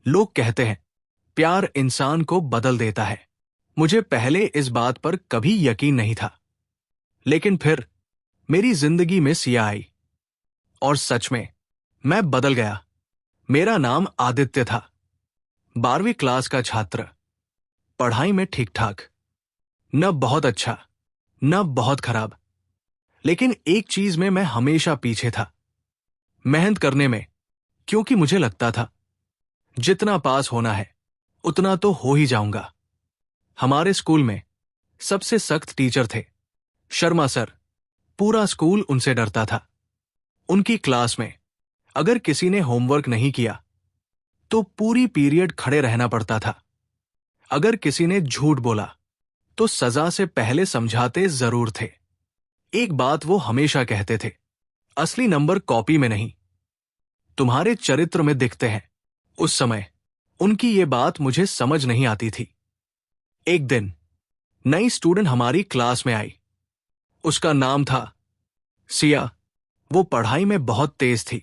लोग कहते हैं प्यार इंसान को बदल देता है। मुझे पहले इस बात पर कभी यकीन नहीं था, लेकिन फिर मेरी जिंदगी में सिया आई और सच में मैं बदल गया। मेरा नाम आदित्य था, 12वीं क्लास का छात्र, पढ़ाई में ठीक ठाक, न बहुत अच्छा न बहुत खराब। लेकिन एक चीज में मैं हमेशा पीछे था, मेहनत करने में, क्योंकि मुझे लगता था जितना पास होना है उतना तो हो ही जाऊंगा। हमारे स्कूल में सबसे सख्त टीचर थे शर्मा सर। पूरा स्कूल उनसे डरता था। उनकी क्लास में अगर किसी ने होमवर्क नहीं किया तो पूरी पीरियड खड़े रहना पड़ता था। अगर किसी ने झूठ बोला तो सजा से पहले समझाते जरूर थे। एक बात वो हमेशा कहते थे, असली नंबर कॉपी में नहीं, तुम्हारे चरित्र में दिखते हैं। उस समय उनकी ये बात मुझे समझ नहीं आती थी। एक दिन नई स्टूडेंट हमारी क्लास में आई। उसका नाम था सिया। वो पढ़ाई में बहुत तेज थी,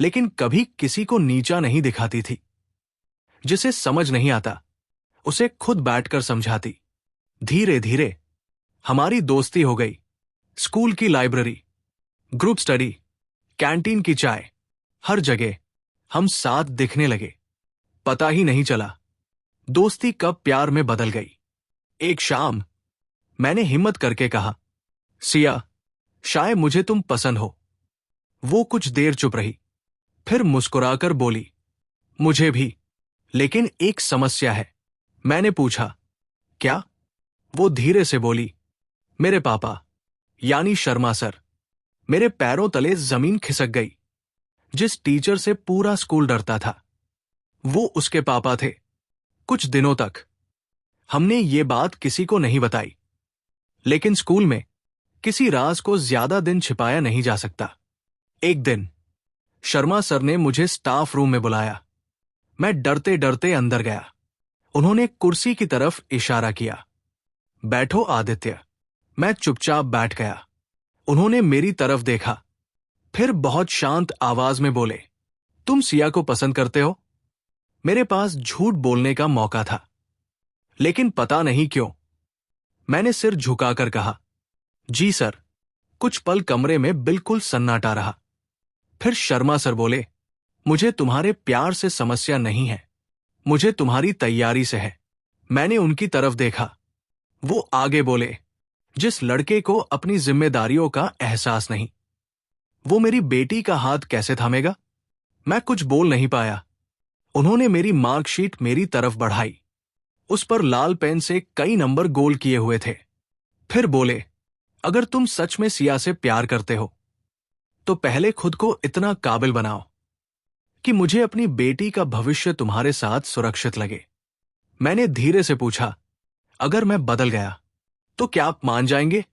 लेकिन कभी किसी को नीचा नहीं दिखाती थी। जिसे समझ नहीं आता उसे खुद बैठकर समझाती। धीरे धीरे हमारी दोस्ती हो गई। स्कूल की लाइब्रेरी, ग्रुप स्टडी, कैंटीन की चाय, हर जगह हम साथ दिखने लगे। पता ही नहीं चला दोस्ती कब प्यार में बदल गई। एक शाम मैंने हिम्मत करके कहा, सिया, शायद मुझे तुम पसंद हो। वो कुछ देर चुप रही, फिर मुस्कुराकर बोली, मुझे भी, लेकिन एक समस्या है। मैंने पूछा, क्या? वो धीरे से बोली, मेरे पापा यानी शर्मा सर। मेरे पैरों तले जमीन खिसक गई। जिस टीचर से पूरा स्कूल डरता था वो उसके पापा थे। कुछ दिनों तक हमने ये बात किसी को नहीं बताई, लेकिन स्कूल में किसी राज को ज्यादा दिन छिपाया नहीं जा सकता। एक दिन शर्मा सर ने मुझे स्टाफ रूम में बुलाया। मैं डरते डरते अंदर गया। उन्होंने कुर्सी की तरफ इशारा किया, बैठो आदित्य। मैं चुपचाप बैठ गया। उन्होंने मेरी तरफ देखा, फिर बहुत शांत आवाज में बोले, तुम सिया को पसंद करते हो? मेरे पास झूठ बोलने का मौका था, लेकिन पता नहीं क्यों मैंने सिर झुकाकर कहा, जी सर। कुछ पल कमरे में बिल्कुल सन्नाटा रहा। फिर शर्मा सर बोले, मुझे तुम्हारे प्यार से समस्या नहीं है, मुझे तुम्हारी तैयारी से है। मैंने उनकी तरफ देखा। वो आगे बोले, जिस लड़के को अपनी जिम्मेदारियों का एहसास नहीं, वो मेरी बेटी का हाथ कैसे थामेगा? मैं कुछ बोल नहीं पाया। उन्होंने मेरी मार्कशीट मेरी तरफ बढ़ाई। उस पर लाल पेन से कई नंबर गोल किए हुए थे। फिर बोले, अगर तुम सच में सिया से प्यार करते हो तो पहले खुद को इतना काबिल बनाओ कि मुझे अपनी बेटी का भविष्य तुम्हारे साथ सुरक्षित लगे। मैंने धीरे से पूछा, अगर मैं बदल गया तो क्या आप मान जाएंगे?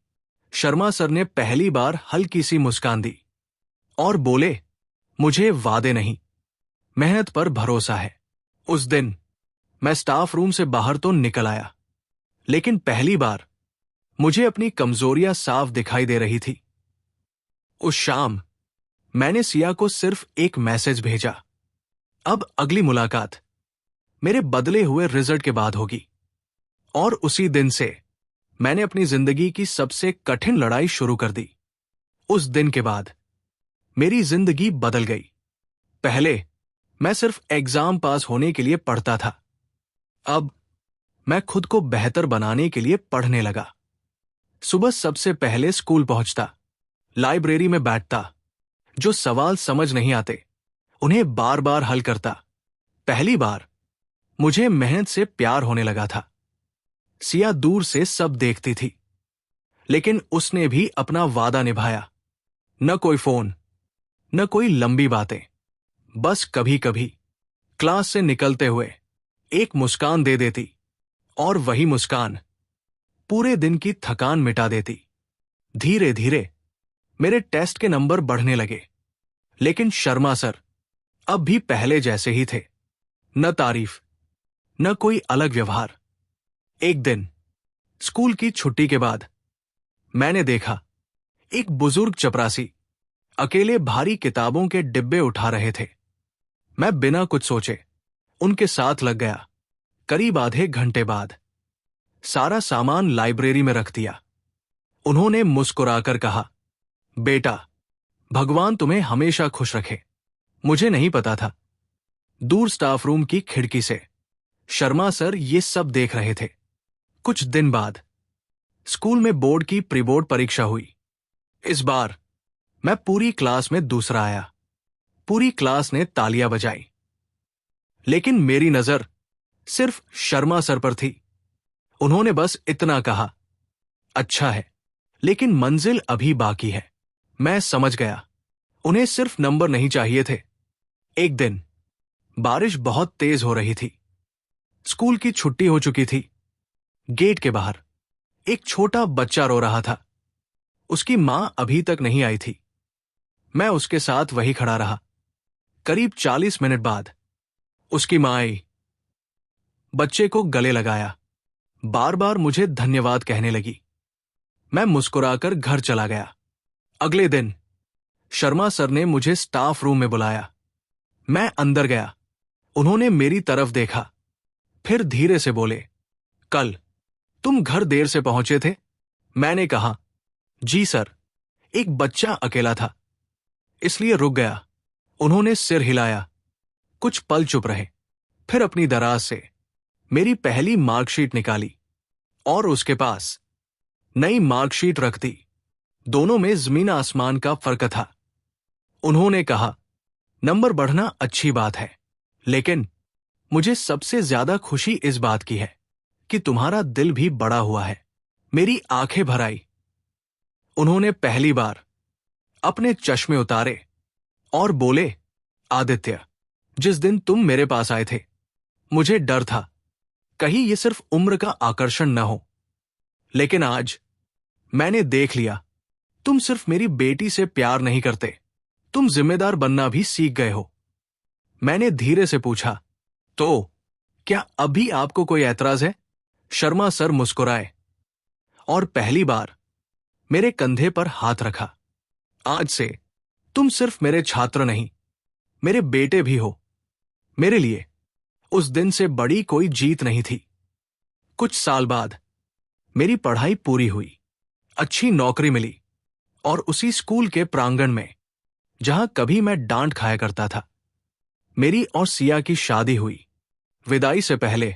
शर्मा सर ने पहली बार हल्की सी मुस्कान दी और बोले, मुझे वादे नहीं, मेहनत पर भरोसा है। उस दिन मैं स्टाफ रूम से बाहर तो निकल आया, लेकिन पहली बार मुझे अपनी कमजोरियां साफ दिखाई दे रही थी। उस शाम मैंने सिया को सिर्फ एक मैसेज भेजा, अब अगली मुलाकात मेरे बदले हुए रिजल्ट के बाद होगी। और उसी दिन से मैंने अपनी जिंदगी की सबसे कठिन लड़ाई शुरू कर दी। उस दिन के बाद मेरी जिंदगी बदल गई। पहले मैं सिर्फ एग्जाम पास होने के लिए पढ़ता था, अब मैं खुद को बेहतर बनाने के लिए पढ़ने लगा। सुबह सबसे पहले स्कूल पहुंचता, लाइब्रेरी में बैठता, जो सवाल समझ नहीं आते उन्हें बार बार हल करता। पहली बार मुझे मेहनत से प्यार होने लगा था। सिया दूर से सब देखती थी, लेकिन उसने भी अपना वादा निभाया। न कोई फोन, न कोई लंबी बातें, बस कभी कभी क्लास से निकलते हुए एक मुस्कान दे देती, और वही मुस्कान पूरे दिन की थकान मिटा देती। धीरे धीरे मेरे टेस्ट के नंबर बढ़ने लगे, लेकिन शर्मा सर अब भी पहले जैसे ही थे। न तारीफ, न कोई अलग व्यवहार। एक दिन स्कूल की छुट्टी के बाद मैंने देखा एक बुजुर्ग चपरासी अकेले भारी किताबों के डिब्बे उठा रहे थे। मैं बिना कुछ सोचे उनके साथ लग गया। करीब आधे घंटे बाद सारा सामान लाइब्रेरी में रख दिया। उन्होंने मुस्कुराकर कहा, बेटा, भगवान तुम्हें हमेशा खुश रखे। मुझे नहीं पता था। दूर स्टाफ रूम की खिड़की से शर्मा सर ये सब देख रहे थे। कुछ दिन बाद स्कूल में बोर्ड की प्री बोर्ड परीक्षा हुई। इस बार मैं पूरी क्लास में दूसरा आया। पूरी क्लास ने तालियां बजाई, लेकिन मेरी नजर सिर्फ शर्मा सर पर थी। उन्होंने बस इतना कहा, अच्छा है, लेकिन मंजिल अभी बाकी है। मैं समझ गया, उन्हें सिर्फ नंबर नहीं चाहिए थे। एक दिन बारिश बहुत तेज हो रही थी। स्कूल की छुट्टी हो चुकी थी। गेट के बाहर एक छोटा बच्चा रो रहा था। उसकी मां अभी तक नहीं आई थी। मैं उसके साथ वहीं खड़ा रहा। करीब 40 मिनट बाद उसकी मां आई, बच्चे को गले लगाया, बार बार मुझे धन्यवाद कहने लगी। मैं मुस्कुराकर घर चला गया। अगले दिन शर्मा सर ने मुझे स्टाफ रूम में बुलाया। मैं अंदर गया। उन्होंने मेरी तरफ देखा, फिर धीरे से बोले, कल तुम घर देर से पहुंचे थे? मैंने कहा, जी सर, एक बच्चा अकेला था, इसलिए रुक गया। उन्होंने सिर हिलाया। कुछ पल चुप रहे, फिर अपनी दराज से मेरी पहली मार्कशीट निकाली और उसके पास नई मार्कशीट रख दी। दोनों में जमीन आसमान का फर्क था। उन्होंने कहा, नंबर बढ़ना अच्छी बात है, लेकिन मुझे सबसे ज्यादा खुशी इस बात की है कि तुम्हारा दिल भी बड़ा हुआ है। मेरी आंखें भर आई। उन्होंने पहली बार अपने चश्मे उतारे और बोले, आदित्य, जिस दिन तुम मेरे पास आए थे, मुझे डर था कहीं ये सिर्फ उम्र का आकर्षण न हो, लेकिन आज मैंने देख लिया, तुम सिर्फ मेरी बेटी से प्यार नहीं करते, तुम जिम्मेदार बनना भी सीख गए हो। मैंने धीरे से पूछा, तो क्या अभी आपको कोई ऐतराज है? शर्मा सर मुस्कुराए और पहली बार मेरे कंधे पर हाथ रखा। आज से तुम सिर्फ मेरे छात्र नहीं, मेरे बेटे भी हो। मेरे लिए उस दिन से बड़ी कोई जीत नहीं थी। कुछ साल बाद मेरी पढ़ाई पूरी हुई, अच्छी नौकरी मिली और उसी स्कूल के प्रांगण में जहां कभी मैं डांट खाया करता था, मेरी और सिया की शादी हुई। विदाई से पहले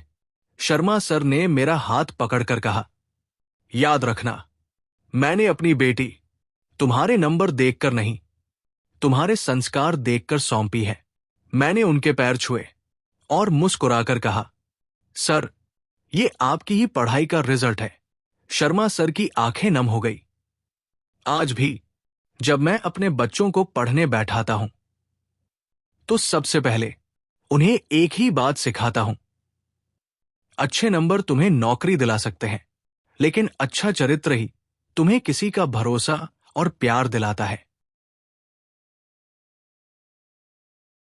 शर्मा सर ने मेरा हाथ पकड़कर कहा, याद रखना, मैंने अपनी बेटी तुम्हारे नंबर देखकर नहीं, तुम्हारे संस्कार देखकर सौंपी है। मैंने उनके पैर छुए और मुस्कुराकर कहा, सर, ये आपकी ही पढ़ाई का रिजल्ट है। शर्मा सर की आंखें नम हो गई। आज भी जब मैं अपने बच्चों को पढ़ने बैठाता हूं, तो सबसे पहले उन्हें एक ही बात सिखाता हूं, अच्छे नंबर तुम्हें नौकरी दिला सकते हैं, लेकिन अच्छा चरित्र ही तुम्हें किसी का भरोसा और प्यार दिलाता है।